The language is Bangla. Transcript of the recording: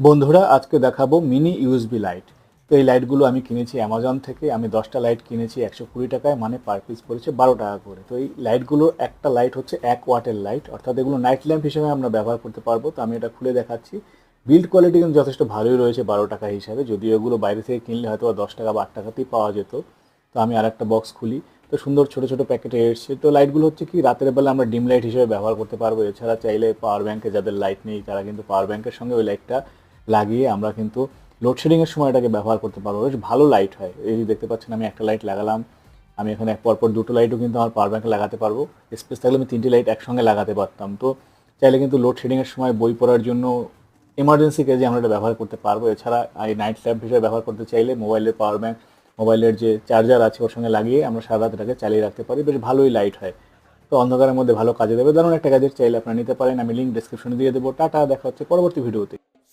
বন্ধুরা আজকে দেখাবো মিনি ইউএসবি লাইট। তো এই লাইটগুলো আমি কিনেছি অ্যামাজন থেকে। আমি 10টা লাইট কিনেছি 120 টাকায়, মানে পার পিস পড়েছে 12 টাকা করে। তো এই লাইটগুলোর একটা লাইট হচ্ছে 1 ওয়াটের লাইট, অর্থাৎ এগুলো নাইট ল্যাম্প হিসেবে আমরা ব্যবহার করতে পারবো। তো আমি এটা খুলে দেখাচ্ছি। বিল্ড কোয়ালিটি কিন্তু যথেষ্ট ভালোই রয়েছে 12 টাকা হিসাবে, যদিও এগুলো বাইরে থেকে কিনলে হয়তো 10 টাকা বা 8 টাকাতেই পাওয়া যেত। তো আমি আর একটা বক্স খুলি, তো সুন্দর ছোট ছোট প্যাকেটে এসছে। তো লাইটগুলো হচ্ছে কি রাতের বেলা আমরা ডিম লাইট হিসেবে ব্যবহার করতে পারবো। এছাড়া চাইলে পাওয়ার ব্যাংকে, যাদের লাইট নেই তারা কিন্তু পাওয়ার ব্যাংকের সঙ্গে ওই লাইটটা লাগিয়ে আমরা কিন্তু লোডশেডিংয়ের সময় এটাকে ব্যবহার করতে পারবো। বেশ ভালো লাইট হয়। এই যে দেখতে পাচ্ছেন আমি একটা লাইট লাগালাম। আমি এখানে পরপর দুটো লাইটও কিন্তু আমার পাওয়ার ব্যাংকে লাগাতে পারবো। স্পেস থাকলে আমি 3টে লাইট একসঙ্গে লাগাতে পারতাম। তো চাইলে কিন্তু লোডশেডিংয়ের সময় বই পড়ার জন্য এমার্জেন্সি কাজে আমরা এটা ব্যবহার করতে পারবো। এছাড়া এই নাইট ল্যাম্প হিসেবে ব্যবহার করতে চাইলে মোবাইলের পাওয়ার ব্যাংক, মোবাইলের যে চার্জার আছে ওর সঙ্গে লাগিয়ে আমরা সারা রাত এটাকে চালিয়ে রাখতে পারি। বেশ ভালোই লাইট হয়। তো অন্ধকারের মধ্যে ভালো কাজে দেবে, দারুণ একটা গ্যাজেট। চাইলে আপনারা নিতে পারেন। আমি লিঙ্ক ডেসক্রিপশনে দিয়ে দেবো। টাটা, দেখা হচ্ছে পরবর্তী ভিডিওতে।